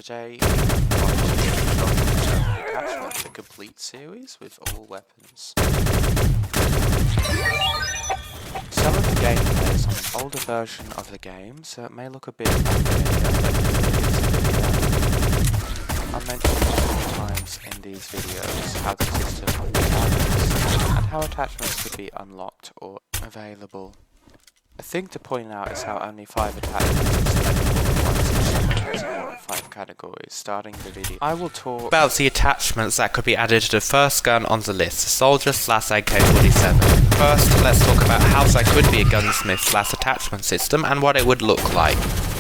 today we want to attachment the complete series with all weapons. Some of the gameplay is on an older version of the game, so it may look a bit unfamiliar, but I mentioned multiple times in these videos how the system works and how attachments could be unlocked or available. A thing to point out is how only 5 attachments are selectable in 5 categories. Starting the video, I will talk about the attachments that could be added to the first gun on the list, the Soldier/AK-47. First, let's talk about how there could be a gunsmith/attachment system and what it would look like.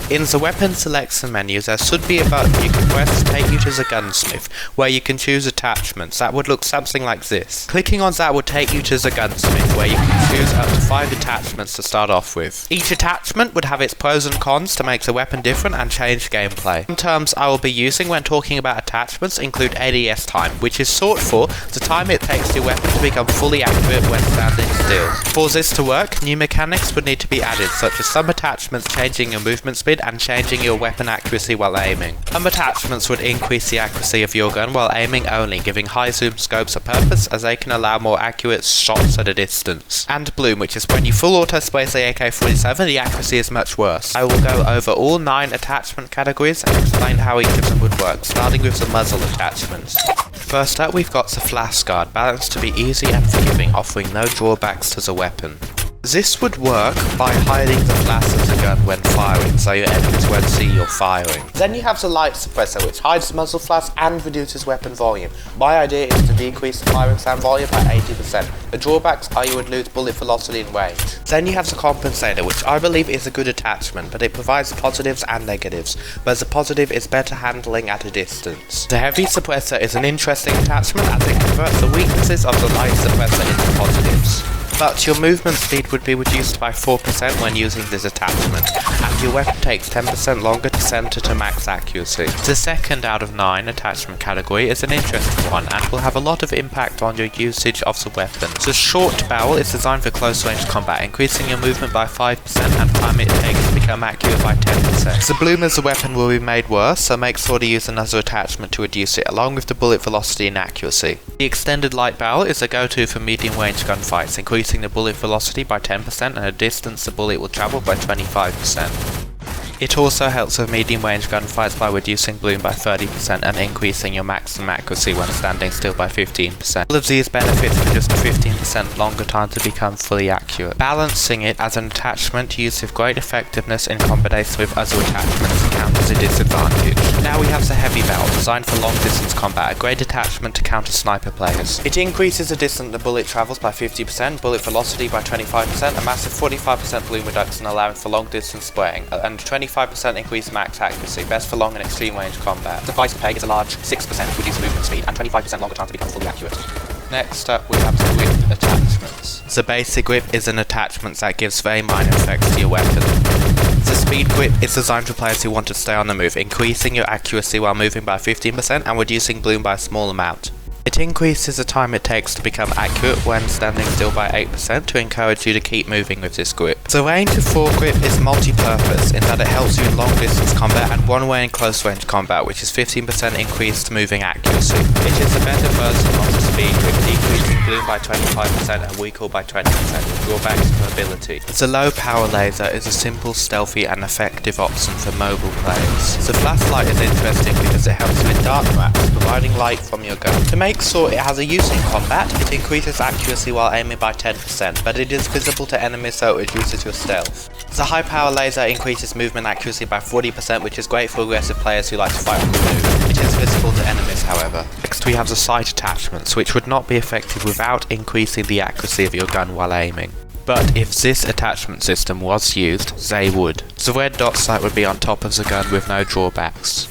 In the weapon selection menu, there should be a button you can press to take you to the gunsmith, where you can choose attachments. That would look something like this. Clicking on that would take you to the gunsmith, where you can choose up to 5 attachments to start off with. Each attachment would have its pros and cons to make the weapon different and change gameplay. Some terms I will be using when talking about attachments include ADS time, which is short for the time it takes your weapon to become fully accurate when standing still. For this to work, new mechanics would need to be added, such as some attachments changing your movement speed and changing your weapon accuracy while aiming. Some attachments would increase the accuracy of your gun while aiming only, giving high zoom scopes a purpose as they can allow more accurate shots at a distance. And bloom, which is when you full auto spray the AK-47, the accuracy is much worse. I will go over all 9 attachment categories and explain how each of them would work, starting with the muzzle attachments. First up, we've got the flash guard, balanced to be easy and forgiving, offering no drawbacks to the weapon. This would work by hiding the flash of the gun when firing, so your enemies won't see you're firing. Then you have the light suppressor, which hides the muzzle flash and reduces weapon volume. My idea is to decrease the firing sound volume by 80%. The drawbacks are you would lose bullet velocity and range. Then you have the compensator, which I believe is a good attachment, but it provides positives and negatives, whereas the positive is better handling at a distance. The heavy suppressor is an interesting attachment as it converts the weaknesses of the light suppressor into positives. But your movement speed would be reduced by 4% when using this attachment, and your weapon takes 10% longer to center to max accuracy. The second out of 9 attachment category is an interesting one and will have a lot of impact on your usage of the weapon. The short barrel is designed for close range combat, increasing your movement by 5% and time it takes to become accurate by 10%. The bloom as the weapon will be made worse, so make sure to use another attachment to reduce it, along with the bullet velocity and accuracy. The extended light barrel is a go-to for medium range gunfights, increasing the bullet velocity by 10% and a distance the bullet will travel by 25%. It also helps with medium range gunfights by reducing bloom by 30% and increasing your maximum accuracy when standing still by 15%. All of these benefits for just a 15% longer time to become fully accurate. Balancing it as an attachment used with great effectiveness in combination with other attachments counters a disadvantage. Now we have the heavy barrel, designed for long distance combat, a great attachment to counter sniper players. It increases the distance the bullet travels by 50%, bullet velocity by 25%, a massive 45% bloom reduction allowing for long distance spraying, and 25% increased max accuracy, best for long and extreme range combat. The price to pay is a large 6% reduced movement speed and 25% longer time to become fully accurate. Next up we have the grip attachments. The basic grip is an attachment that gives very minor effects to your weapon. The speed grip is designed for players who want to stay on the move, increasing your accuracy while moving by 15% and reducing bloom by a small amount. It increases the time it takes to become accurate when standing still by 8% to encourage you to keep moving with this grip. The range of foregrip is multi-purpose in that it helps you in long distance combat and one way in close range combat, which is 15% increased moving accuracy. It is a better version of the speed grip, decreasing bloom by 25% and recoil by 20%, with drawbacks to mobility. The low power laser is a simple, stealthy and effective option for mobile players. The flashlight is interesting because it helps you in dark maps, providing light from your gun. To make sure it has a use in combat, it increases accuracy while aiming by 10%, but it is visible to enemies so it reduces your stealth. The high power laser increases movement accuracy by 40%, which is great for aggressive players who like to fight on the move. It is visible to enemies, however. Next we have the sight attachments, which would not be effective without increasing the accuracy of your gun while aiming. But if this attachment system was used, they would. The red dot sight would be on top of the gun with no drawbacks.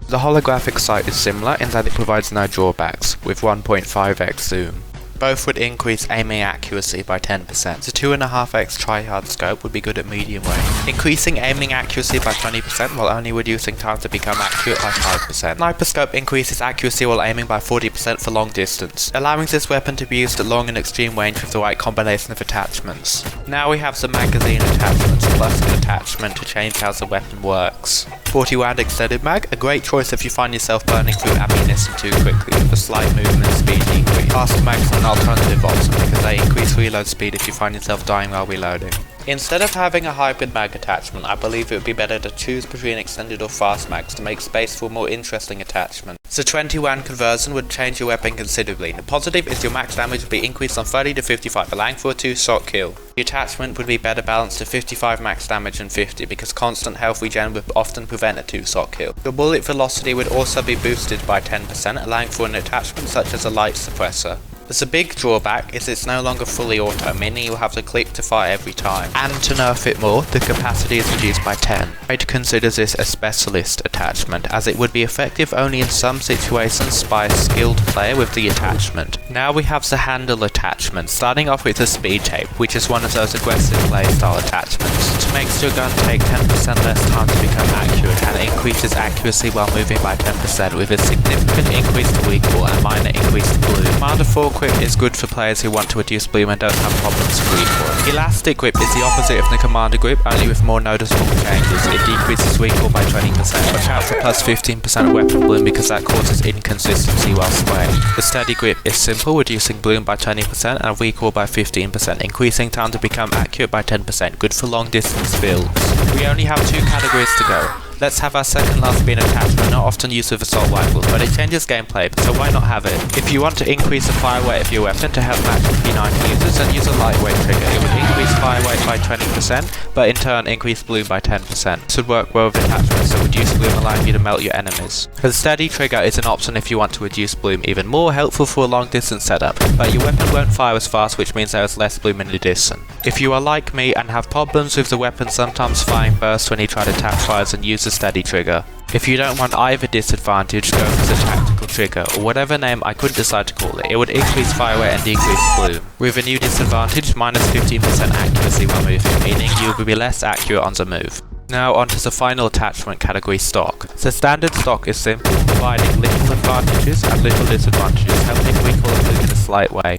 The holographic sight is similar in that it provides no drawbacks, with 1.5x zoom. Both would increase aiming accuracy by 10%. The 2.5x Trihard scope would be good at medium range, increasing aiming accuracy by 20% while only reducing time to become accurate by 5%. Sniper scope increases accuracy while aiming by 40% for long distance, allowing this weapon to be used at long and extreme range with the right combination of attachments. Now we have the magazine attachments plus an attachment to change how the weapon works. 40 round extended mag, a great choice if you find yourself burning through ammunition too quickly with a slight movement speed decrease. Faster mags are an alternative option because they increase reload speed if you find yourself dying while reloading. Instead of having a hybrid mag attachment, I believe it would be better to choose between extended or fast mags to make space for a more interesting attachment. The 20 round conversion would change your weapon considerably. The positive is your max damage would be increased from 30 to 55, allowing for a 2-shot kill. The attachment would be better balanced to 55 max damage and 50 because constant health regen would often prevent a 2-shot kill. Your bullet velocity would also be boosted by 10%, allowing for an attachment such as a light suppressor. The big drawback is it's no longer fully auto, meaning you'll have to click to fire every time. And to nerf it more, the capacity is reduced by 10. I'd consider this a specialist attachment, as it would be effective only in some situations by a skilled player with the attachment. Now we have the handle attachment, starting off with the speed tape, which is one of those aggressive playstyle attachments. It makes your gun take 10% less time to become accurate and increases accuracy while moving by 10% with a significant increase to recoil and a minor increase to bloom. Commander 4 grip is good for players who want to reduce bloom and don't have problems with recoil. Elastic grip is the opposite of the commander grip, only with more noticeable changes. It decreases recoil by 20%. Watch out for plus 15% weapon bloom because that causes inconsistency while spraying. The steady grip is simple, reducing bloom by 20% and recoil by 15%, increasing time to become accurate by 10%, good for long distance builds. We only have 2 categories to go. Let's have our second last beam attachment, not often used with assault rifles, but it changes gameplay, so why not have it? If you want to increase the fire rate of your weapon to help match P90 users, then use a lightweight trigger. It would increase fire rate by 20%, but in turn increase bloom by 10%. This would work well with attachments that reduce bloom, allowing you to melt your enemies. The steady trigger is an option if you want to reduce bloom even more, helpful for a long distance setup, but your weapon won't fire as fast, which means there is less bloom in addition. If you are like me and have problems with the weapon sometimes firing bursts when you try to tap fires, and use the steady trigger. If you don't want either disadvantage, go for the tactical trigger, or whatever name I couldn't decide to call it. It would increase fire rate and decrease bloom. With a new disadvantage, minus 15% accuracy while moving, meaning you will be less accurate on the move. Now onto the final attachment category, stock. The standard stock is simple, providing little advantages and little disadvantages, helping recoil and bloom in a slight way.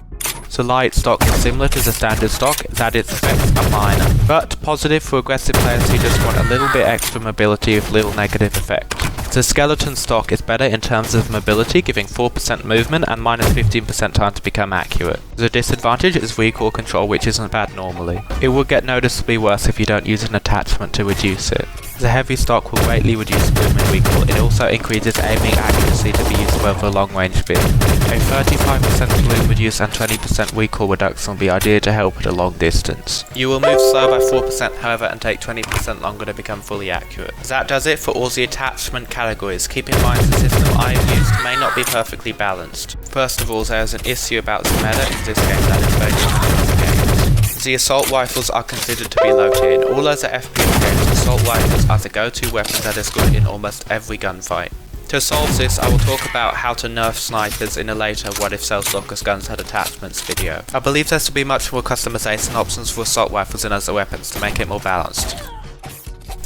The light stock is similar to the standard stock, that its effects are minor, but positive for aggressive players who just want a little bit extra mobility with little negative effect. The skeleton stock is better in terms of mobility, giving 4% movement and minus 15% time to become accurate. The disadvantage is recoil control, which isn't bad normally. It will get noticeably worse if you don't use an attachment to reduce it. The heavy stock will greatly reduce bloom and recoil. It also increases aiming accuracy to be useful for a long range build. A 35% bloom reduce and 20% recoil reduction will be ideal to help at a long distance. You will move slow by 4% however and take 20% longer to become fully accurate. That does it for all the attachment categories. Keep in mind the system I have used may not be perfectly balanced. First of all, there is an issue about the meta in this game that is very different from the games. The assault rifles are considered to be low tier. In all other FPS games, assault rifles are the go-to weapon that is good in almost every gunfight. To solve this, I will talk about how to nerf snipers in a later What If Self-Locker's Guns Had Attachments video. I believe there will be much more customization options for assault rifles than other weapons to make it more balanced.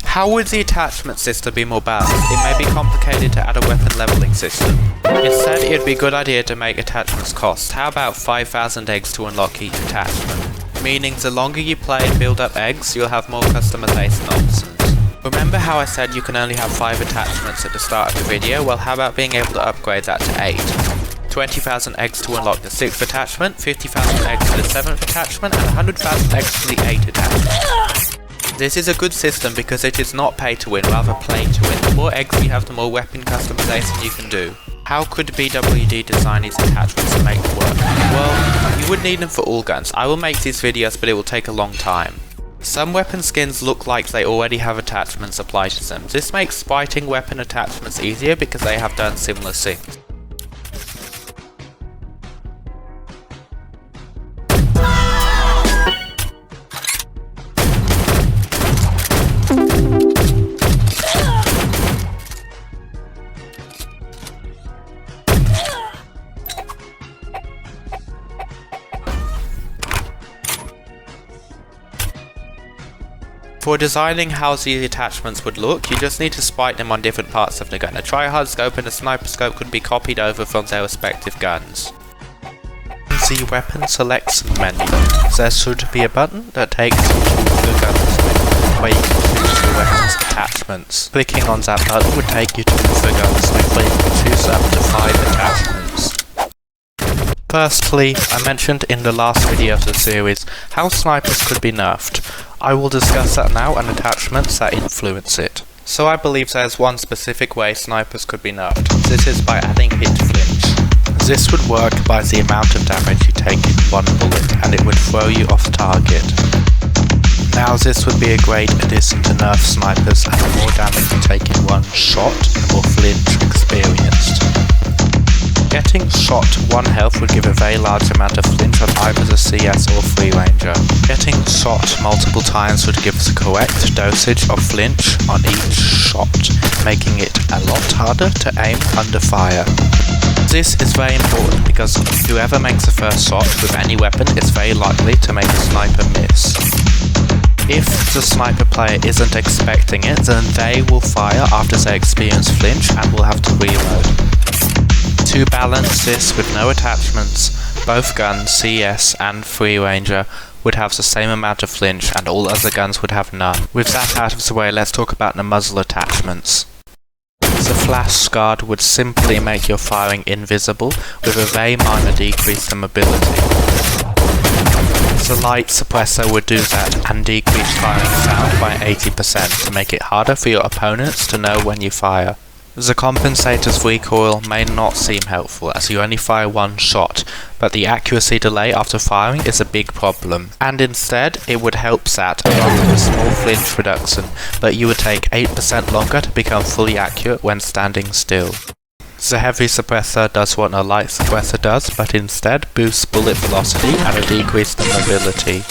How would the attachment system be more balanced? It may be complicated to add a weapon leveling system. Instead, it would be a good idea to make attachments cost. How about 5,000 eggs to unlock each attachment? Meaning the longer you play and build up eggs, you'll have more customization options. Remember how I said you can only have 5 attachments at the start of the video? Well, how about being able to upgrade that to 8? 20,000 eggs to unlock the 6th attachment, 50,000 eggs for the 7th attachment, and 100,000 eggs for the 8th attachment. This is a good system because it is not pay to win, rather play to win. The more eggs you have, the more weapon customization you can do. How could BWD design these attachments to make them work? Well, you would need them for all guns. I will make these videos, but it will take a long time. Some weapon skins look like they already have attachments applied to them. This makes fighting weapon attachments easier because they have done similar things. For designing how these attachments would look, you just need to spike them on different parts of the gun. A Trihard scope and a sniper scope could be copied over from their respective guns. In the weapon selection menu, there should be a button that takes you to the gun menu, where you can choose your weapon's attachment. attachments. Clicking on that button would take you to the guns, where you can choose up to 5 attachments. Firstly, I mentioned in the last video of the series how snipers could be nerfed. I will discuss that now and attachments that influence it. So I believe there is one specific way snipers could be nerfed. This is by adding hit flinch. This would work by the amount of damage you take in one bullet, and it would throw you off target. Now this would be a great addition to nerf snipers, and the more damage you take in one shot, the more flinch experienced. Getting shot to 1 health would give a very large amount of flinch on either the CS or free ranger. Getting shot multiple times would give the correct dosage of flinch on each shot, making it a lot harder to aim under fire. This is very important because whoever makes the first shot with any weapon is very likely to make a sniper miss. If the sniper player isn't expecting it, then they will fire after they experience flinch and will have to reload. To balance this with no attachments, both guns, CS and free ranger, would have the same amount of flinch and all other guns would have none. With that out of the way, let's talk about the muzzle attachments. The flash guard would simply make your firing invisible with a very minor decrease in mobility. The light suppressor would do that and decrease firing sound by 80% to make it harder for your opponents to know when you fire. The compensator's recoil may not seem helpful as you only fire 1 shot, but the accuracy delay after firing is a big problem, and instead it would help that along with a small flinch reduction, but you would take 8% longer to become fully accurate when standing still. The heavy suppressor does what a light suppressor does, but instead boosts bullet velocity and a decrease in mobility.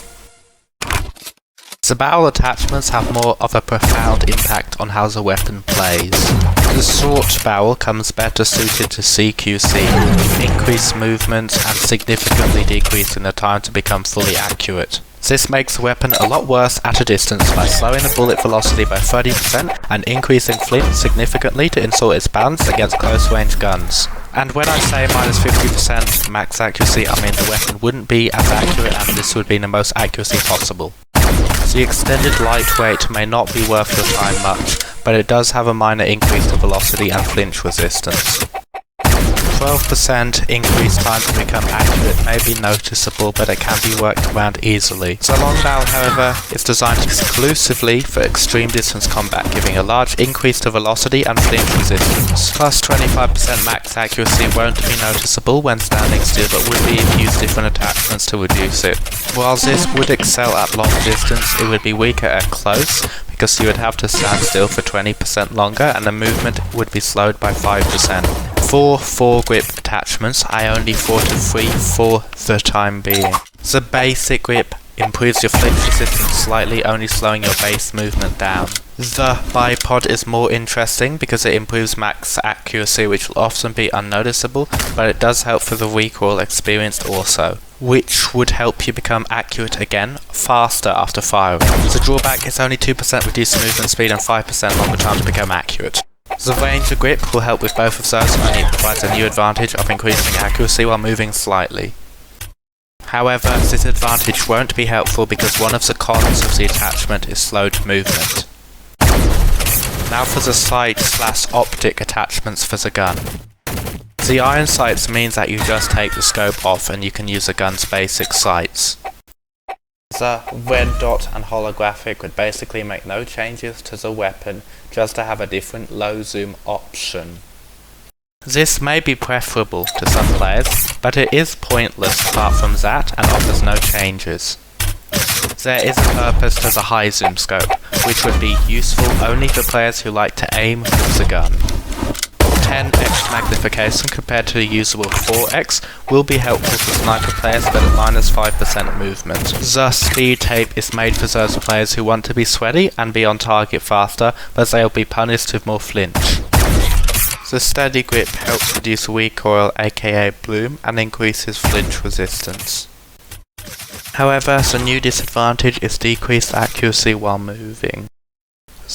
The barrel attachments have more of a profound impact on how the weapon plays. The short barrel comes better suited to CQC, increased movement and significantly decreasing the time to become fully accurate. This makes the weapon a lot worse at a distance by slowing the bullet velocity by 30% and increasing flinch significantly to ensure its balance against close range guns. And when I say minus 50% max accuracy, I mean the weapon wouldn't be as accurate and this would be the most accuracy possible. The extended lightweight may not be worth your time much, but it does have a minor increase to velocity and flinch resistance. 12% increased time to become accurate may be noticeable, but it can be worked around easily. The long barrel, however, is designed exclusively for extreme distance combat, giving a large increase to velocity and flinch resistance. Plus 25% max accuracy won't be noticeable when standing still, but would be if you use different attachments to reduce it. While this would excel at long distance, it would be weaker at close, because you would have to stand still for 20% longer and the movement would be slowed by 5%. For 4-grip attachments, I only thought of 3 for the time being. The basic grip improves your flinch resistance slightly, only slowing your base movement down. The bipod is more interesting because it improves max accuracy, which will often be unnoticeable, but it does help for the recoil experienced also, which would help you become accurate again faster after firing. The drawback is only 2% reduced movement speed and 5% longer time to become accurate. The Ranger grip will help with both of those, and it provides a new advantage of increasing accuracy while moving slightly. However, this advantage won't be helpful because one of the cons of the attachment is slowed movement. Now for the sight/optic attachments for the gun. The iron sights means that you just take the scope off and you can use the gun's basic sights. The red dot and holographic would basically make no changes to the weapon, just to have a different low zoom option. This may be preferable to some players, but it is pointless apart from that and offers no changes. There is a purpose to the high zoom scope, which would be useful only for players who like to aim with the gun. 10x magnification compared to the usual 4x will be helpful for sniper players but at minus 5% movement. The speed tape is made for those players who want to be sweaty and be on target faster, but they'll be punished with more flinch. The steady grip helps reduce recoil, aka bloom, and increases flinch resistance. However, the new disadvantage is decreased accuracy while moving.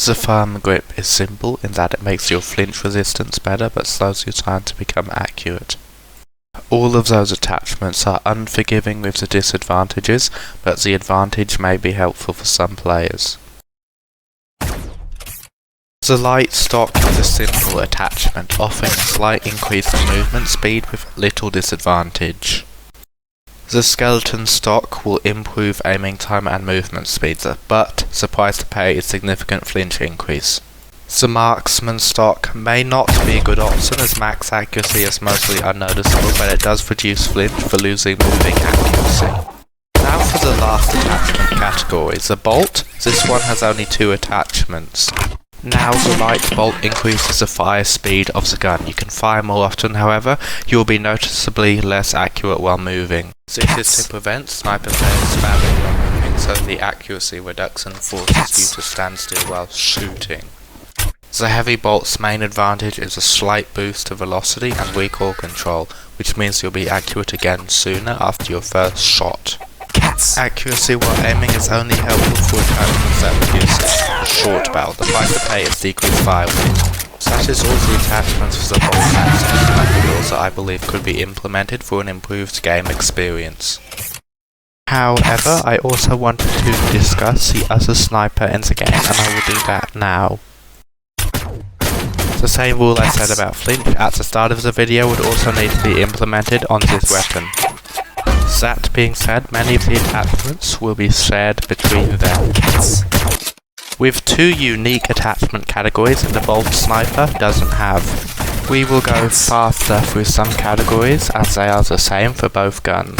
The firm grip is simple in that it makes your flinch resistance better but slows your time to become accurate. All of those attachments are unforgiving with the disadvantages, but the advantage may be helpful for some players. The light stock is a simple attachment, offering a slight increase in movement speed with little disadvantage. The skeleton stock will improve aiming time and movement speeds, but the price to pay is significant flinch increase. The marksman stock may not be a good option as max accuracy is mostly unnoticeable, but it does reduce flinch for losing moving accuracy. Now for the last attachment category, the bolt. This one has only 2 attachments. Now the light bolt increases the fire speed of the gun. You can fire more often, however, you will be noticeably less accurate while moving. This is to prevent sniper players spamming while moving, so the accuracy reduction forces you to stand still while shooting. The heavy bolt's main advantage is a slight boost to velocity and recoil control, which means you'll be accurate again sooner after your first shot. Accuracy while aiming is only helpful for attachments that reduce a short barrel. The price to pay is decreased fire rate. That is all the attachments for the bolt and rules that I believe could be implemented for an improved game experience. However, I also wanted to discuss the other sniper in the game, and I will do that now. The same rule I said about flinch at the start of the video would also need to be implemented on this weapon. That being said, many of the attachments will be shared between them. With 2 unique attachment categories that the bolt sniper doesn't have. We will go faster through some categories as they are the same for both guns.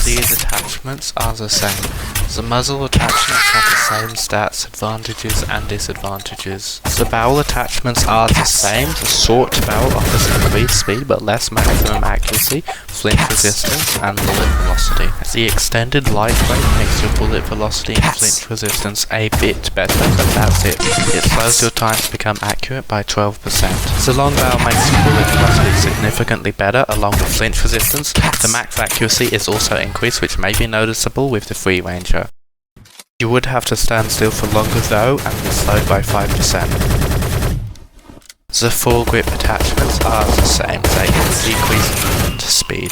These attachments are the same. The muzzle attachments have the same stats, advantages and disadvantages. The barrel attachments are the same. The short barrel offers increased speed but less maximum accuracy, flinch resistance and bullet velocity. The extended lightweight makes your bullet velocity and flinch resistance a bit better, but that's it. It slows your time to become accurate by 12%. The long barrel makes your bullet velocity significantly better along with flinch resistance. The max accuracy is also increased, which may be noticeable with the free ranger. You would have to stand still for longer though and be slowed by 5%. The foregrip attachments are the same, they decrease movement speed.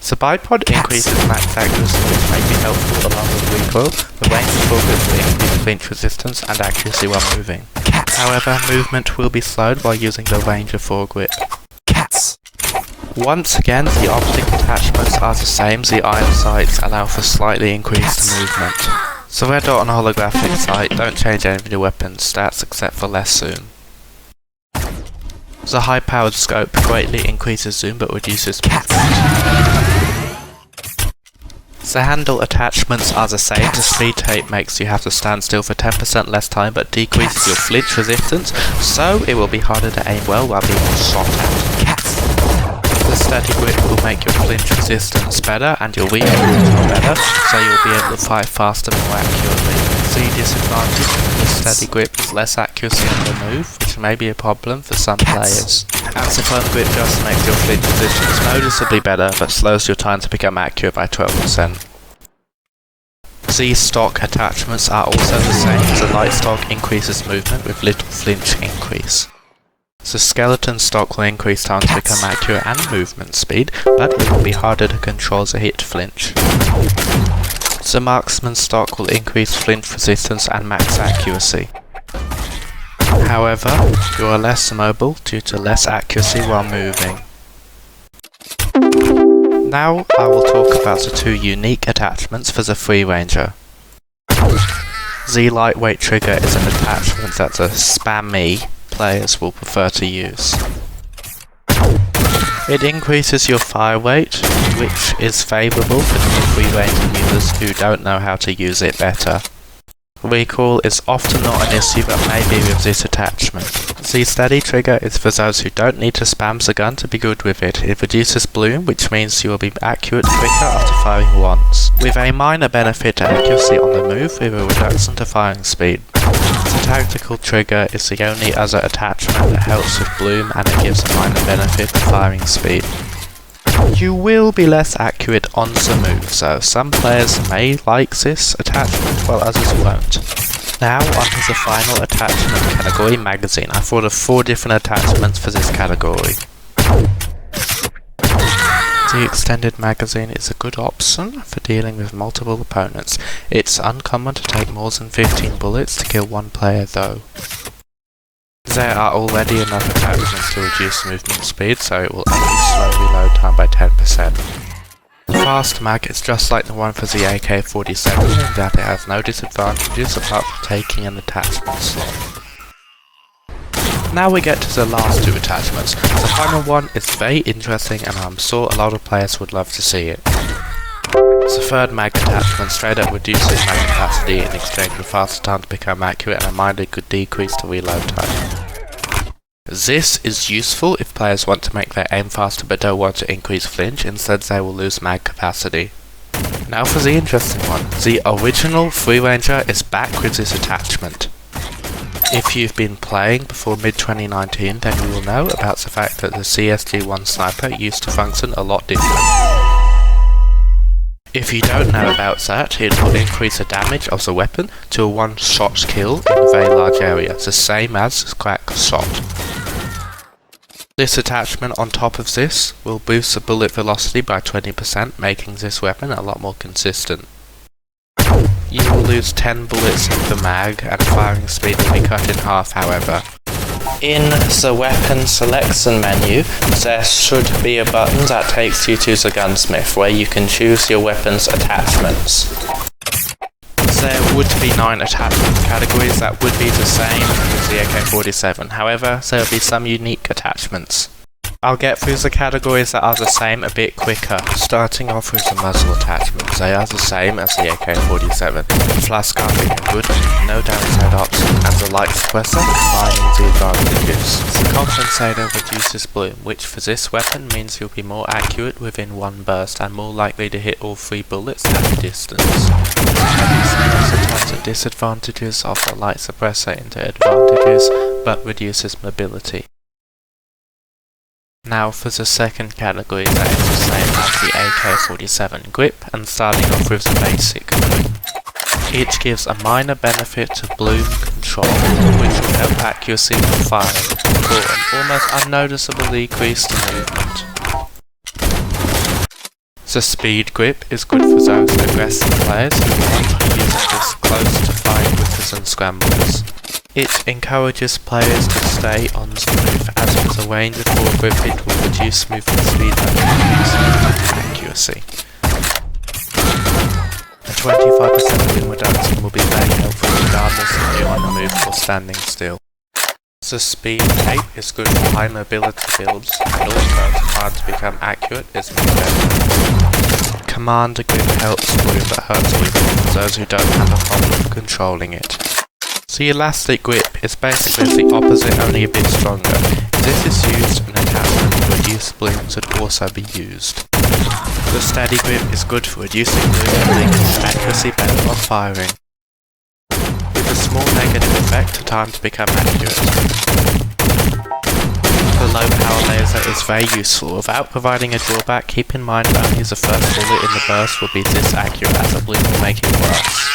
The bipod increases max accuracy, which may be helpful along with recoil. The range of foregrip will increase flinch resistance and accuracy while moving. However, movement will be slowed while using the ranger foregrip. Once again, the optic attachments are the same. The iron sights allow for slightly increased movement. The red dot and holographic sight don't change any of your weapon's stats except for less zoom. The high-powered scope greatly increases zoom but reduces movement. The handle attachments are the same. The speed tape makes you have to stand still for 10% less time but decreases your flinch resistance, so it will be harder to aim well while being shot at. The steady grip will make your flinch resistance better and your recoil control better, so you'll be able to fire faster more accurately. The disadvantage of the steady grip is less accuracy on the move, which may be a problem for some players. As the firm grip just makes your flinch resistance noticeably better, but slows your time to become accurate by 12%. The stock attachments are also the same. The light stock increases movement with little flinch increase. The skeleton stock will increase time to become accurate and movement speed, but it will be harder to control the hit flinch. The marksman stock will increase flinch resistance and max accuracy. However, you are less mobile due to less accuracy while moving. Now I will talk about the 2 unique attachments for the free ranger. The lightweight trigger is an attachment that the spammy players will prefer to use. It increases your fire rate, which is favourable for the free ranger users who don't know how to use it better. Recoil is often not an issue but may be with this attachment. The steady trigger is for those who don't need to spam the gun to be good with it. It reduces bloom, which means you will be accurate quicker after firing once, with a minor benefit to accuracy on the move with a reduction to firing speed. The tactical trigger is the only other attachment that helps with bloom and it gives a minor benefit to firing speed. You will be less accurate on the move, so some players may like this attachment while others won't. Now onto the final attachment category, magazine. I thought of 4 different attachments for this category. The extended magazine is a good option for dealing with multiple opponents. It's uncommon to take more than 15 bullets to kill one player though. There are already enough attachments to reduce movement speed, so it will only slow reload time by 10%. The fast mag is just like the one for the AK-47 in that it has no disadvantages apart from taking an attachment slot. Now we get to the last two attachments. The final one is very interesting and I'm sure a lot of players would love to see it. The third mag attachment straight up reduces mag capacity in exchange for faster time to become accurate and a minor good decrease to reload time. This is useful if players want to make their aim faster but don't want to increase flinch, instead they will lose mag capacity. Now for the interesting one. The original Free Ranger is back with this attachment. If you've been playing before mid-2019 then you will know about the fact that the CSG-1 sniper used to function a lot different. If you don't know about that, it will increase the damage of the weapon to a one-shot kill in a very large area, the same as Crackshot. This attachment on top of this will boost the bullet velocity by 20%, making this weapon a lot more consistent. You will lose 10 bullets in the mag and firing speed will be cut in half however. In the weapon selection menu, there should be a button that takes you to the gunsmith where you can choose your weapon's attachments. There would be 9 attachment categories that would be the same as the AK-47, however there will be some unique attachments. I'll get through the categories that are the same a bit quicker. Starting off with the muzzle attachments, they are the same as the AK-47. The flash gun being good, no downside option, and the light suppressor combining the advantages. The compensator reduces bloom, which for this weapon means you'll be more accurate within one burst and more likely to hit all 3 bullets at a distance. The heavy suppressor turns the disadvantages of the light suppressor into advantages, but reduces mobility. Now for the second category, that is the same as the AK-47 grip, and starting off with the basic grip. Each gives a minor benefit to bloom control, which will help accuracy when firing, or an almost unnoticeable decrease to movement. The speed grip is good for those aggressive players who want to use this close to flying grippers and scramblers. It encourages players to stay on the move, as with a range of 4 grip it will reduce movement speed and increase accuracy. A 25% wing reduction will be very helpful regardless if you're on the move or standing still. The speed cape is good for high mobility builds, and also the time to become accurate is much better. Commander grip helps bloom but hurts weakly for those who don't have a problem controlling it. The elastic grip is basically the opposite, only a bit stronger. If this is used, an attachment to reduce bloom should also be used. The steady grip is good for reducing bloom and making accuracy better while firing, with a small negative effect to time to become accurate. The low power laser is very useful. Without providing a drawback, keep in mind only the first bullet in the burst will be this accurate, as a bloom will make it worse.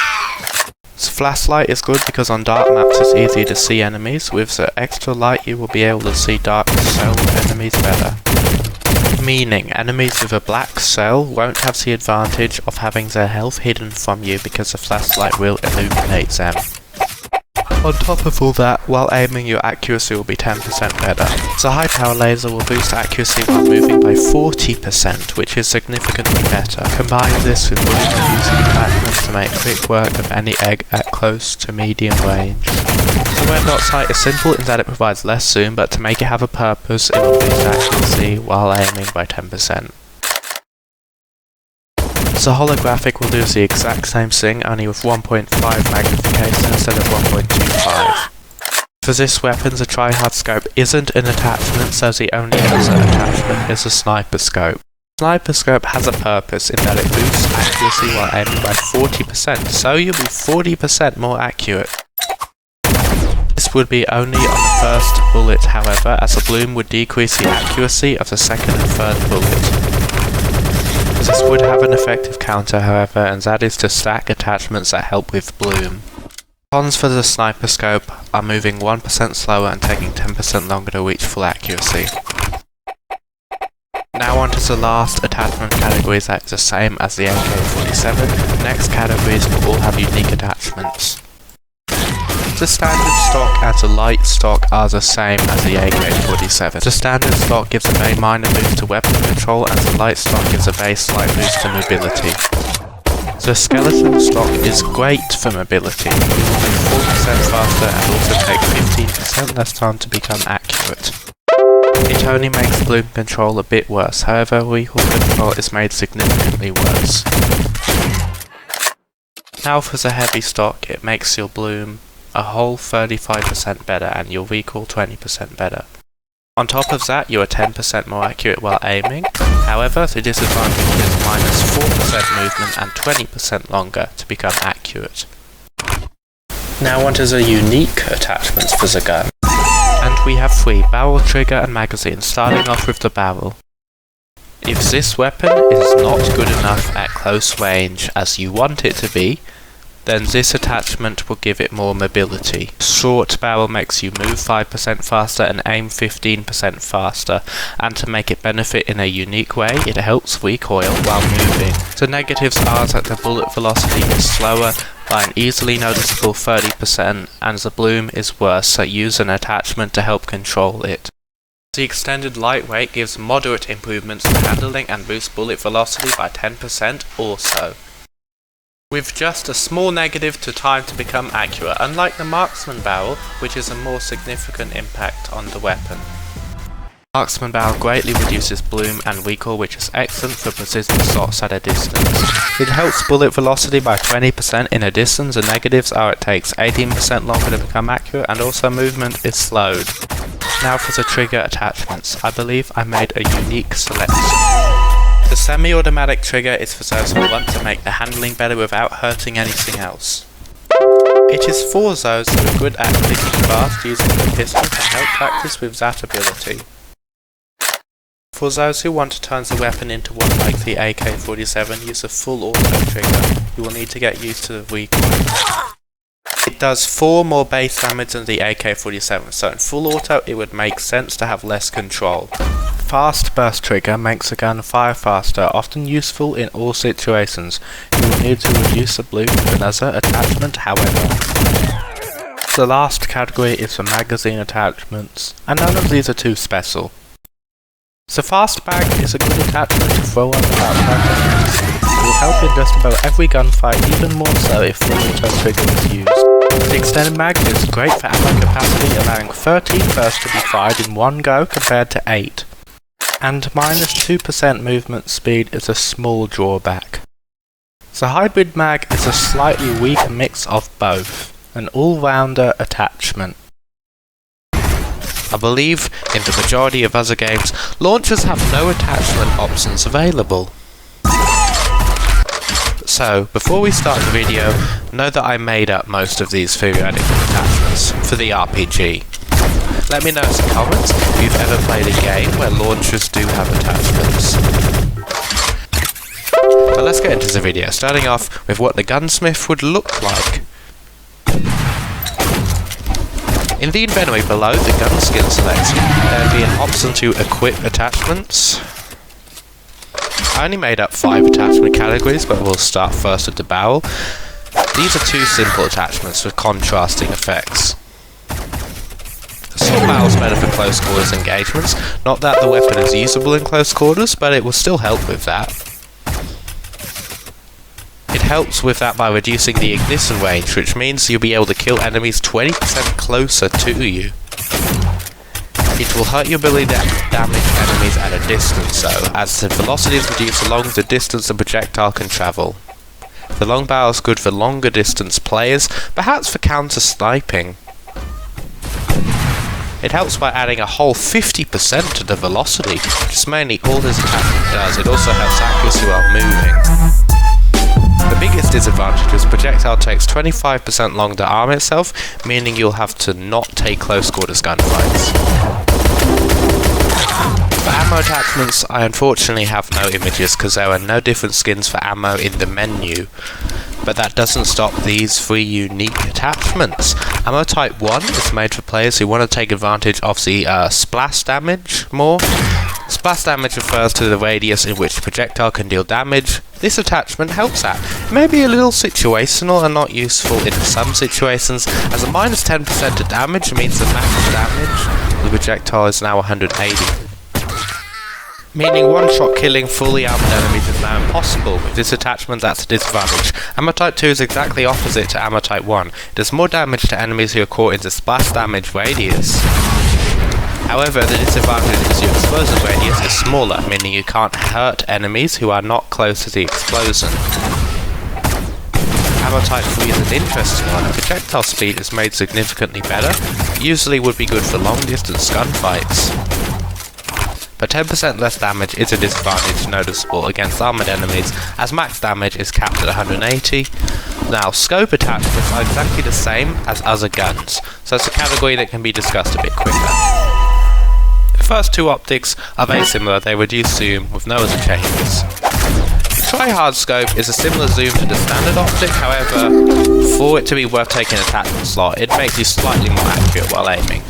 The flashlight is good because on dark maps it's easy to see enemies. With the extra light you will be able to see dark cell enemies better. Meaning, enemies with a black cell won't have the advantage of having their health hidden from you because the flashlight will illuminate them. On top of all that, while aiming your accuracy will be 10% better. The high power laser will boost accuracy while moving by 40%, which is significantly better. Combine this with using attachments to make quick work of any egg at close to medium range. The red dot sight is simple in that it provides less zoom, but to make it have a purpose, it will boost accuracy while aiming by 10%. The holographic will do the exact same thing, only with 1.5 magnification instead of 1.25. For this weapon, the Trihard scope isn't an attachment, so the only other attachment is a sniper scope. Sniper scope has a purpose in that it boosts accuracy while aiming by 40%, so you'll be 40% more accurate. This would be only on the first bullet, however, as the bloom would decrease the accuracy of the second and third bullet. This would have an effective counter, however, and that is to stack attachments that help with bloom. Cons for the sniper scope are moving 1% slower and taking 10% longer to reach full accuracy. Now on to the last attachment categories that is the same as the AK-47. Next categories will all have unique attachments. the standard stock and the light stock are the same as the AK-47. The standard stock gives a very minor boost to weapon control and the light stock gives a very slight boost to mobility. The skeleton stock is great for mobility, it will move 4% faster and also take 15% less time to become accurate. It only makes bloom control a bit worse, however recoil control is made significantly worse. Now for the heavy stock, it makes your bloom a whole 35% better and your recoil 20% better. On top of that, you are 10% more accurate while aiming, however the disadvantage is minus 4% movement and 20% longer to become accurate. Now onto the unique attachments for the gun. And we have 3, barrel, trigger and magazine, starting off with the barrel. If this weapon is not good enough at close range as you want it to be, then this attachment will give it more mobility. Short barrel makes you move 5% faster and aim 15% faster, and to make it benefit in a unique way, it helps recoil while moving. The negatives are that the bullet velocity is slower by an easily noticeable 30%, and the bloom is worse, so use an attachment to help control it. The extended lightweight gives moderate improvements to handling and boosts bullet velocity by 10% also, with just a small negative to time to become accurate, unlike the marksman barrel, which is a more significant impact on the weapon. Marksman barrel greatly reduces bloom and recoil, which is excellent for precision shots at a distance. It helps bullet velocity by 20% in a distance. The negatives are it takes 18% longer to become accurate and also movement is slowed. Now for the trigger attachments. I believe I made a unique selection. The semi-automatic trigger is for those who want to make the handling better without hurting anything else. It is for those who are good at clicking fast using the pistol to help practice with that ability. For those who want to turn the weapon into one like the AK-47, use a full auto trigger. You will need to get used to the recoil. It does 4 more base damage than the AK-47, so in full auto it would make sense to have less control. Fast burst trigger makes the gun fire faster, often useful in all situations. You will need to reduce the bloom with another attachment, however. The last category is for magazine attachments, and none of these are too special. The fast bag is a good attachment to throw on without hurting. It will help in just about every gunfight, even more so if full auto trigger is used. The extended mag is great for ammo capacity, allowing 13 bursts to be fired in one go compared to 8. And minus 2% movement speed is a small drawback. The hybrid mag is a slightly weaker mix of both, an all-rounder attachment. I believe in the majority of other games, launchers have no attachment options available. So, before we start the video, know that I made up most of these theoretical attachments for the RPG. Let me know in the comments if you've ever played a game where launchers do have attachments. But let's get into the video, starting off with what the gunsmith would look like. In the inventory below the gun skill selection, there will be an option to equip attachments. I only made up 5 attachment categories, but we'll start first with the barrel. These are 2 simple attachments with contrasting effects. The assault barrel is better for close quarters engagements, not that the weapon is usable in close quarters, but it will still help with that. It helps with that by reducing the ignition range, which means you'll be able to kill enemies 20% closer to you. It will hurt your ability to damage enemies at a distance though, as the velocity is reduced along with the distance the projectile can travel. The long barrel is good for longer distance players, perhaps for counter sniping. It helps by adding a whole 50% to the velocity, which is mainly all this attachment does. It also helps accuracy while moving. The biggest disadvantage is projectile takes 25% longer to arm itself, meaning you'll have to not take close quarters gunfights. For ammo attachments, I unfortunately have no images because there are no different skins for ammo in the menu. But that doesn't stop these 3 unique attachments. Ammo type 1 is made for players who want to take advantage of the splash damage more. Splash damage refers to the radius in which the projectile can deal damage. This attachment helps that. It may be a little situational and not useful in some situations, as a minus 10% to damage means the max damage of the projectile is now 180. Meaning one-shot killing fully armored enemies is now impossible. With this attachment, that's a disadvantage. Ammo Type 2 is exactly opposite to Ammo Type 1. It does more damage to enemies who are caught in the splash damage radius. However, the disadvantage is your explosion radius is smaller, meaning you can't hurt enemies who are not close to the explosion. Ammo Type 3 is an interesting one. Projectile speed is made significantly better. Usually would be good for long-distance gunfights. But 10% less damage is a disadvantage noticeable against armoured enemies, as max damage is capped at 180. Now, scope attachments are exactly the same as other guns, so it's a category that can be discussed a bit quicker. The first two optics are very similar, they reduce zoom with no other changes. The Trihard scope is a similar zoom to the standard optic, however, for it to be worth taking an attachment slot, it makes you slightly more accurate while aiming.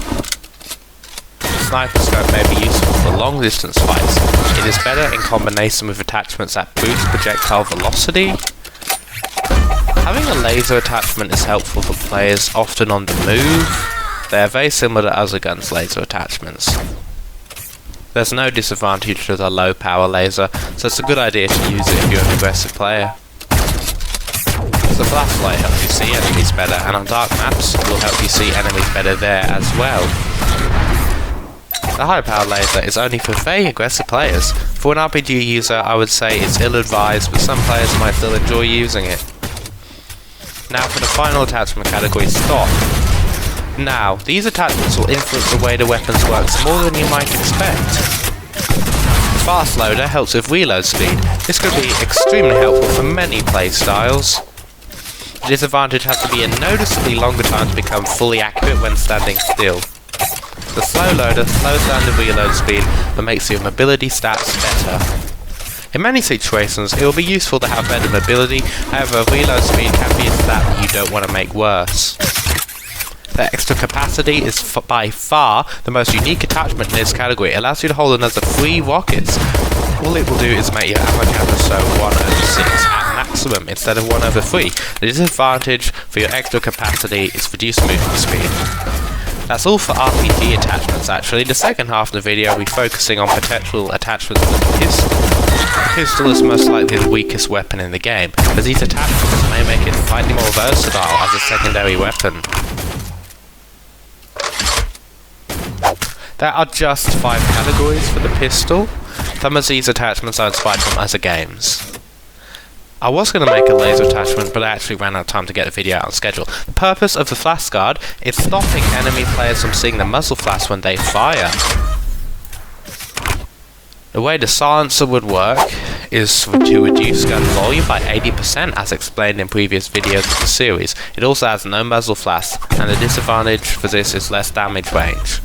Sniper scope may be useful for long distance fights. It is better in combination with attachments that boost projectile velocity. Having a laser attachment is helpful for players often on the move. They are very similar to other guns' laser attachments. There's no disadvantage to the low power laser, so it's a good idea to use it if you're an aggressive player. The flashlight helps you see enemies better, and on dark maps it will help you see enemies better there as well. The high power laser is only for very aggressive players. For an RPG user, I would say it's ill-advised, but some players might still enjoy using it. Now for the final attachment category, stock. Now, these attachments will influence the way the weapons works more than you might expect. Fast loader helps with reload speed. This could be extremely helpful for many play styles. The disadvantage has to be a noticeably longer time to become fully accurate when standing still. The slow loader slows down the reload speed but makes your mobility stats better. In many situations, it will be useful to have better mobility, however reload speed can be a stat that you don't want to make worse. The extra capacity is by far the most unique attachment in this category. It allows you to hold another 3 rockets. All it will do is make your ammo counter so 1/6 at maximum instead of 1/3. The disadvantage for your extra capacity is reduced movement speed. That's all for RPG attachments actually. The second half of the video will be focusing on potential attachments for the pistol. The pistol is most likely the weakest weapon in the game, as these attachments may make it slightly more versatile as a secondary weapon. There are just 5 categories for the pistol. Some of these attachments are inspired from other games. I was going to make a laser attachment, but I actually ran out of time to get the video out on schedule. The purpose of the flash guard is stopping enemy players from seeing the muzzle flash when they fire. The way the silencer would work is to reduce gun volume by 80% as explained in previous videos of the series. It also has no muzzle flash, and the disadvantage for this is less damage range.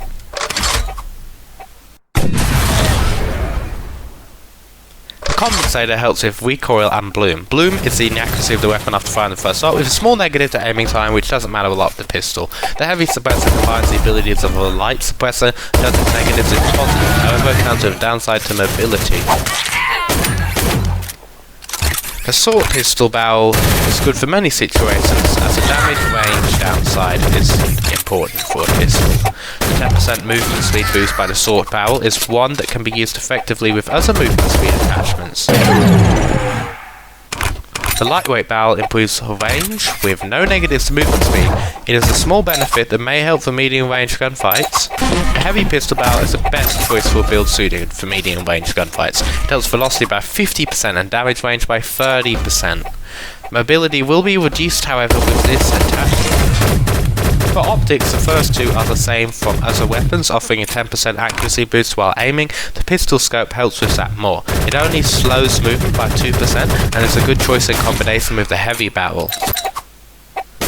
The compensator helps with recoil and bloom. Bloom is the inaccuracy of the weapon after firing the first shot, with a small negative to aiming time, which doesn't matter a lot with the pistol. The heavy suppressor combines the abilities of a light suppressor, does its negatives and positives, however counts with a downside to mobility. A short pistol barrel is good for many situations, as the damage range downside is important for a pistol. The 10% movement speed boost by the short barrel is one that can be used effectively with other movement speed attachments. The lightweight barrel improves range with no negatives to movement speed. It is a small benefit that may help for medium range gunfights. A heavy pistol barrel is the best choice for a build suited for medium range gunfights. It helps velocity by 50% and damage range by 30%. Mobility will be reduced however with this attachment. For optics, the first two are the same from other weapons, offering a 10% accuracy boost while aiming. The pistol scope helps with that more. It only slows movement by 2% and is a good choice in combination with the heavy barrel.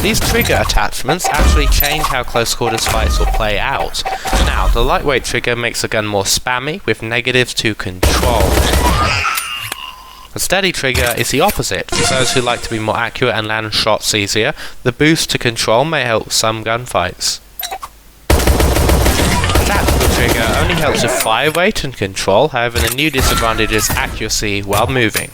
These trigger attachments actually change how close quarters fights will play out. Now, the lightweight trigger makes the gun more spammy with negatives to control. The steady trigger is the opposite. For those who like to be more accurate and land shots easier, the boost to control may help some gunfights. The tactical trigger only helps with fire rate and control, however the new disadvantage is accuracy while moving.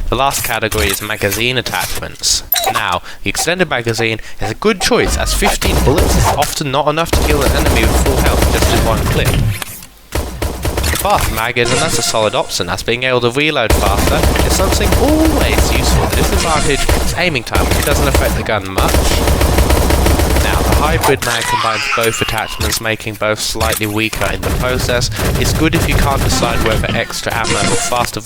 The last category is magazine attachments. Now, the extended magazine is a good choice as 15 bullets is often not enough to kill an enemy with full health just in one click. The fast mag is another solid option as being able to reload faster is something always useful. The disadvantage is aiming time, which doesn't affect the gun much. Now, the hybrid mag combines both attachments, making both slightly weaker in the process. It's good if you can't decide whether extra ammo or faster.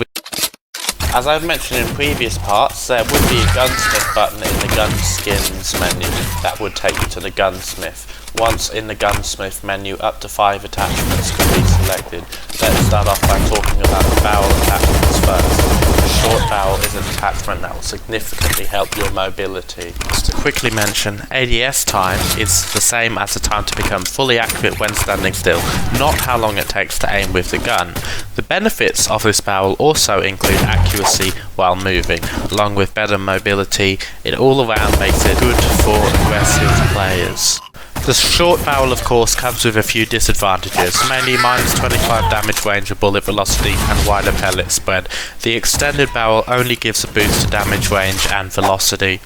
As I've mentioned in previous parts, there would be a gunsmith button in the gun skins menu that would take you to the gunsmith. Once in the gunsmith menu, up to 5 attachments can be selected. Let's start off by talking about the barrel attachments first. The short barrel is an attachment that will significantly help your mobility. Just to quickly mention, ADS time is the same as the time to become fully accurate when standing still, not how long it takes to aim with the gun. The benefits of this barrel also include accuracy while moving, along with better mobility. It all around makes it good for aggressive players. The short barrel of course comes with a few disadvantages, mainly minus 25 damage range of bullet velocity and wider pellet spread. The extended barrel only gives a boost to damage range and velocity.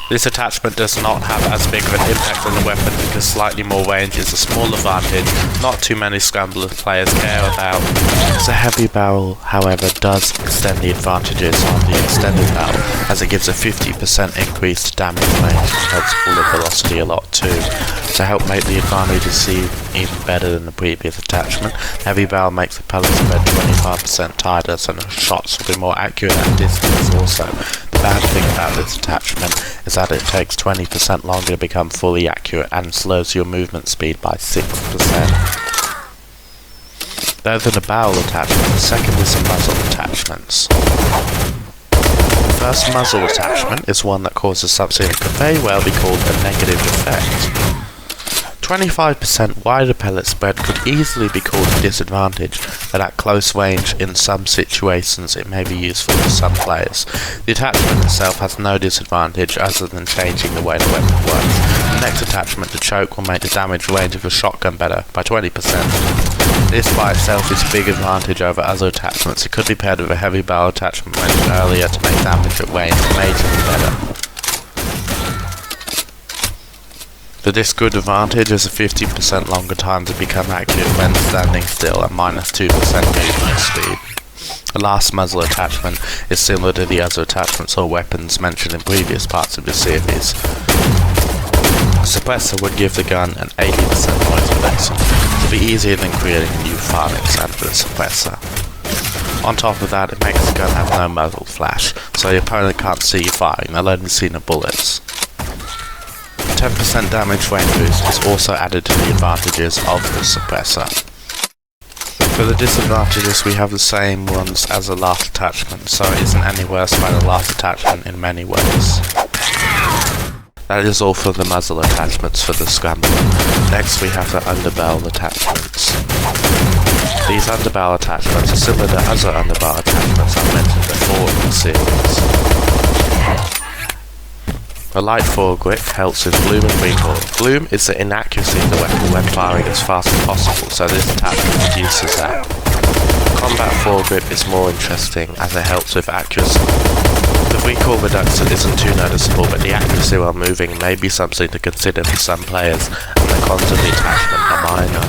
This attachment does not have as big of an impact on the weapon because slightly more range is a small advantage not too many Scrambler players care about. The heavy barrel, however, does extend the advantages of the extended barrel as it gives a 50% increase to damage range and helps bullet velocity a lot too. To help make the advantages seem even better than the previous attachment, heavy barrel makes the pellet spread 25% tighter so the shots will be more accurate at distance also. The bad thing about this attachment is that it takes 20% longer to become fully accurate and slows your movement speed by 6%. Those are the barrel attachment. The second is the muzzle attachments. The first muzzle attachment is one that causes something that could very well be called a negative effect. 25% wider pellet spread could easily be called a disadvantage, but at close range in some situations it may be useful for some players. The attachment itself has no disadvantage other than changing the way the weapon works. The next attachment, the choke, will make the damage range of a shotgun better by 20%. This by itself is a big advantage over other attachments. It could be paired with a heavy barrel attachment mentioned earlier to make damage at range majorly better. For this good advantage is a 50% longer time to become accurate when standing still and minus 2% movement speed. The last muzzle attachment is similar to the other attachments or weapons mentioned in previous parts of the series. A suppressor would give the gun an 80% noise reduction. It would be easier than creating a new firing sound for the suppressor. On top of that, it makes the gun have no muzzle flash, so your opponent can't see you firing, they'll only see the bullets. 10% damage range boost is also added to the advantages of the suppressor. For the disadvantages we have the same ones as the last attachment, so it isn't any worse by the last attachment in many ways. That is all for the muzzle attachments for the Scrambler. Next we have the underbarrel attachments. These underbarrel attachments are similar to other underbarrel attachments I've mentioned before in the series. A light foregrip helps with bloom and recoil. Bloom is the inaccuracy of the weapon when firing as fast as possible, so this attachment reduces that. Combat foregrip is more interesting as it helps with accuracy. The recoil reduction isn't too noticeable, but the accuracy while moving may be something to consider for some players, and the cons of the attachment are minor.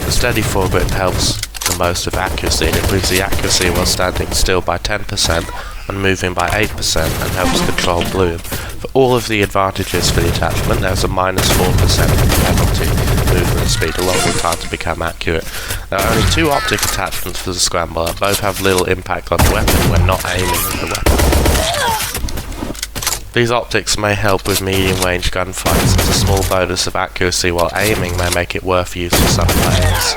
The steady foregrip helps the most with accuracy. It improves the accuracy while standing still by 10%, and moving by 8% and helps control bloom. For all of the advantages for the attachment, there's a minus 4% penalty movement speed along with time to become accurate. There are only 2 optic attachments for the Scrambler. Both have little impact on the weapon when not aiming with the weapon. These optics may help with medium range gunfights as a small bonus of accuracy while aiming may make it worth use for some players.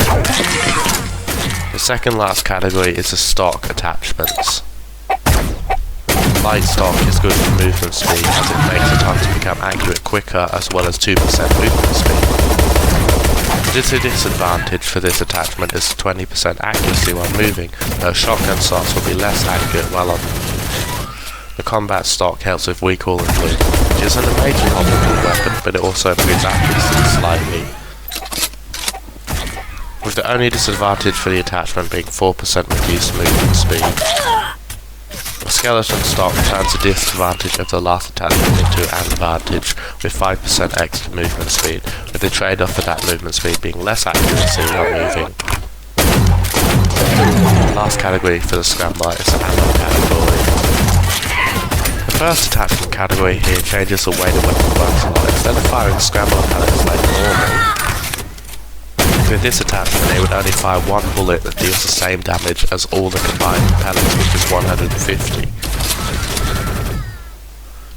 The second last category is the stock attachments. Light stock is good for movement speed as it makes the time to become accurate quicker as well as 2% movement speed. The disadvantage for this attachment is 20% accuracy while moving, though shotgun shots will be less accurate while on the move. The combat stock helps with recoil and bloom, which isn't a major problem with the weapon, but it also improves accuracy slightly. with the only disadvantage for the attachment being 4% reduced movement speed. A skeleton stock turns the disadvantage of the last attachment into an advantage with 5% extra movement speed, with the trade-off for that movement speed being less accuracy while moving. The last category for the Scrambler is the ammo category. The first attachment category here changes the way the weapon works a lot. Instead of firing Scrambler pellets like normal, with this attachment it would only fire one bullet that deals the same damage as all the combined pellets, which is 150.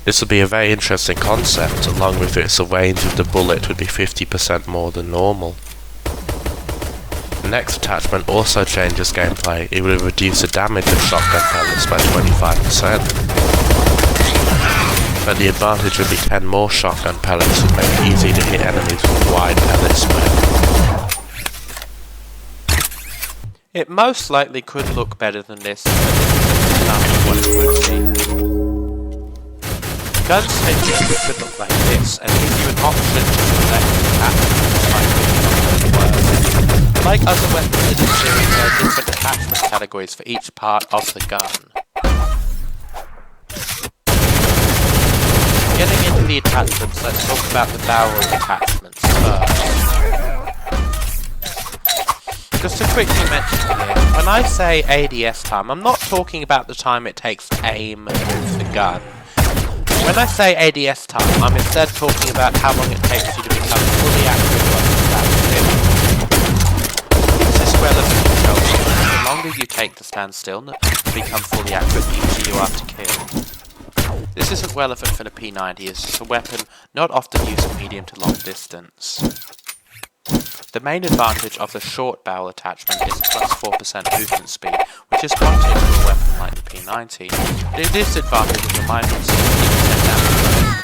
This would be a very interesting concept. Along with this, the range of the bullet would be 50% more than normal. The next attachment also changes gameplay. It would reduce the damage of shotgun pellets by 25%. But the advantage would be 10 more shotgun pellets would make it easy to hit enemies with wide pellet spread. It most likely could look better than this, but this is an example of what it would be. Guns typically could look like this, and give you an option to select attachments like Like other weapons in this series, there are different attachment categories for each part of the gun. Getting into the attachments, let's talk about the barrel attachments first. Just to quickly mention here, when I say ADS time, I'm not talking about the time it takes to aim with the gun. When I say ADS time, I'm instead talking about how long it takes you to become fully accurate once you stand still. This is relevant to shell shock. The longer you take to stand still to become fully accurate, the easier you are to kill. This isn't relevant for the P90, as it's a weapon not often used at medium to long distance. The main advantage of the short barrel attachment is plus 4% movement speed, which is wanted for a weapon like the P90. The disadvantage is a minus 50% damage range.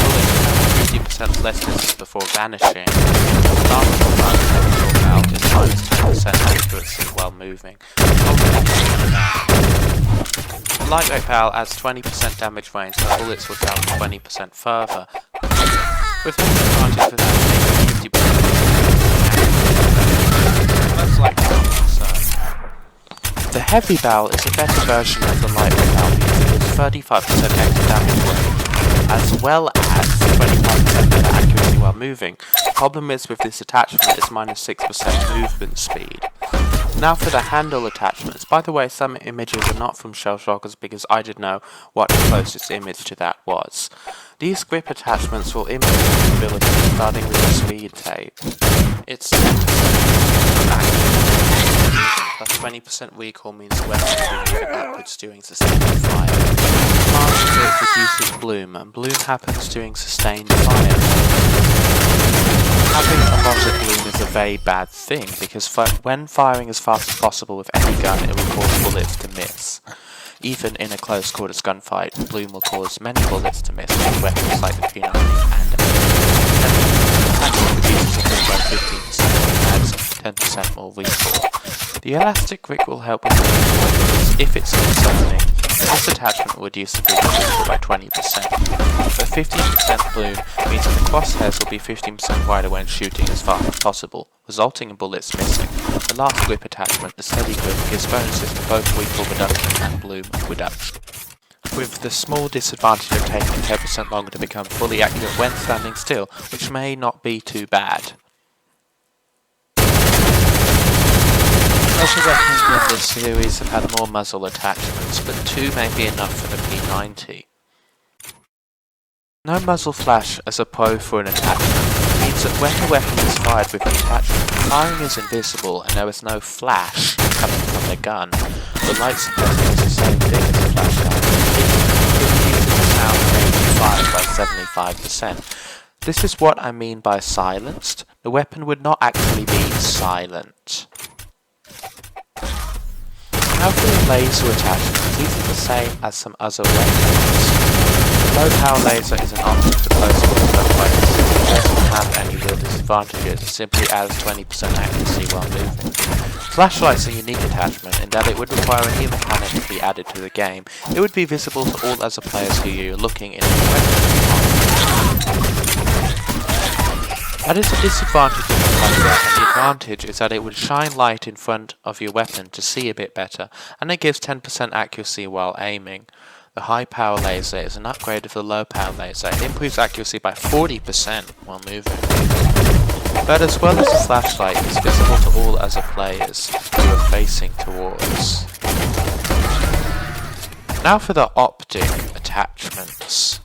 Bullets have 50% less distance before vanishing. The last advantage of the short barrel is minus 10% accuracy while moving. The lightweight barrel adds 20% damage range, so bullets will travel 20% further. With the advantage without taking 50%. The heavy barrel is a better version of the lightweight barrel because it gives 35% extra damage range, as well as 25% better accuracy while moving. The problem is with this attachment is minus 6% movement speed. Now for the handle attachments. By the way, some images are not from shell shockers because I didn't know what the closest image to that was. These grip attachments will improve stability starting with the speed tape. It's 10% plus 20% recoil means the weapon will be moving upwards during sustained fire. Fast grip reduces bloom, and bloom happens during sustained fire. Having a lot of bloom is a very bad thing, because when firing as fast as possible with any gun, it will cause bullets to miss. Even in a close quarters gunfight, bloom will cause many bullets to miss with weapons like the P90 and reduces the bloom by 15% and adds 10% more recoil. The elastic grip will help with the if it's concerning. This attachment will reduce the bloom by 20%. But 15% bloom means that the crosshairs will be 15% wider when shooting as fast as possible, resulting in bullets missing. The last grip attachment, the steady grip, gives bonuses to both recoil reduction and bloom reduction, with the small disadvantage of taking 10% longer to become fully accurate when standing still, which may not be too bad. Other weapons in this series have had more muzzle attachments, but 2 may be enough for the P90. No muzzle flash as a pro for an attachment means that when the weapon is fired with the attachment, firing is invisible and there is no flash coming from the gun. The light suppressor is the same thing as the flashlight. It reduces the sound range fired by 75%. This is what I mean by silenced. The weapon would not actually be silent. Now for the laser attachments, these are the same as some other weapons. The low power laser is an option for close quarters gunfighting. It doesn't have any real disadvantages, it simply adds 20% accuracy while moving. Flashlight's a unique attachment in that it would require a new mechanic to be added to the game. It would be visible to all other players who you're looking in the weapon. That is a disadvantage of the hyper, and the advantage is that it would shine light in front of your weapon to see a bit better, and it gives 10% accuracy while aiming. The high power laser is an upgrade of the low power laser. It improves accuracy by 40% while moving. But as well as the flashlight, it's visible to all other players who are facing towards. Now for the optic attachments.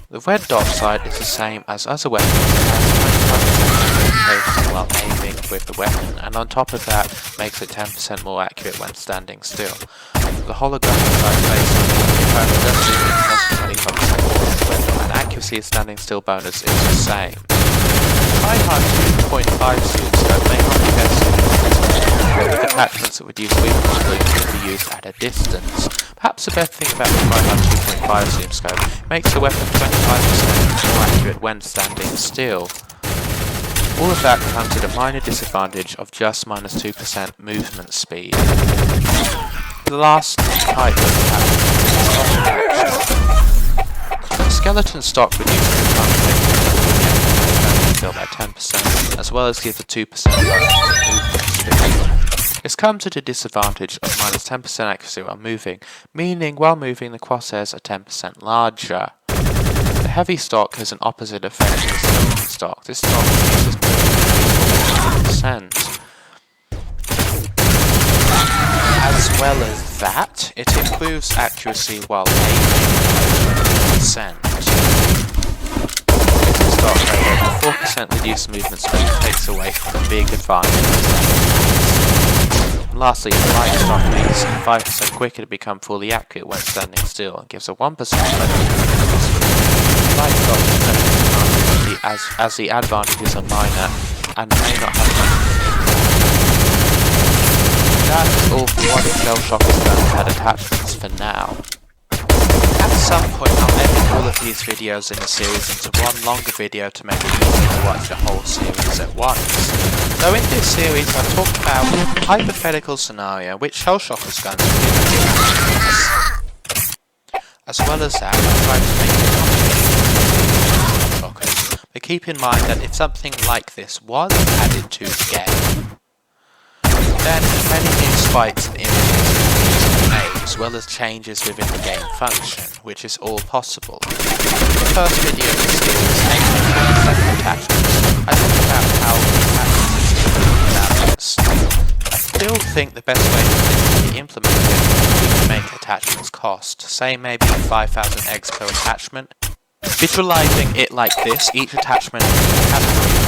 The red dot sight is the same as other weapons, it has 25% while aiming with the weapon, and on top of that makes it 10% more accurate when standing still. The holographic sight face does 25% more with the weapon, and accuracy of standing still bonus is the same. Trihard 2.5 zoom scope may not be best suited with attachments that would use weakness blue to be used at a distance. Perhaps the best thing about the Trihard 2.5 zoom scope makes the weapon 25% more accurate when standing still. All of that comes at a minor disadvantage of just minus 2% movement speed. The last type of attachment is skeleton stock reduces the time taken to by 10%, as well as gives a 2% movement speed. This comes at a disadvantage of minus 10% accuracy while moving, meaning while moving the crosshairs are 10% larger. The heavy stock has an opposite effect to the skeleton stock. This stock reduces movement 10%. As well as that, it improves accuracy while aiming by 20%. This stock, however, 4% reduced movement speed takes away from the big advantage. Lastly, the light stock makes it 5% quicker to become fully accurate when standing still and gives a 1% light stock as the advantages are minor and may not have much. That is all for what Shell Shock has done had attachments for now. At some point I'll edit all of these videos in a series into one longer video to make it easier to watch the whole series at once. So in this series I talked about a hypothetical scenario which Shell Shockers guns as well as that I tried to make it Shell Shockers, but keep in mind that if something like this was added to the game, then many new spikes and images can be made, as well as changes within the game function, which is all possible. In the first video of this series, namely attachments, I talked about how the attachment system is balanced. I still think the best way to implement it would be to make attachments cost, say maybe 5,000 eggs per attachment. Visualizing it like this, each attachment would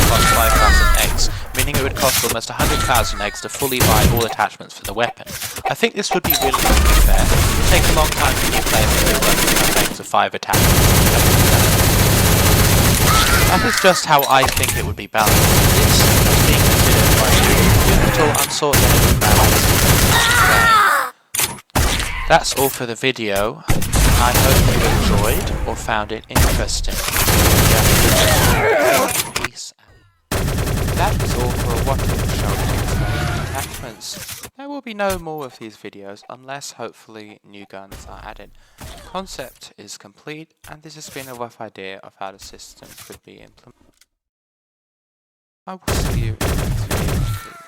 cost 5,000 eggs, meaning it would cost almost 100,000 eggs to fully buy all attachments for the weapon. I think this would be really fair. It would take a long time for new players to build up campaigns of 5 attachments. That is just how I think it would be balanced. This is being considered by pivotal unsorted balance. That's all for the video. I hope you enjoyed or found it interesting. Peace out. That is all for what we've shown attachments. There will be no more of these videos unless hopefully new guns are added. The concept is complete and this has been a rough idea of how the system could be implemented. I will see you in the next video.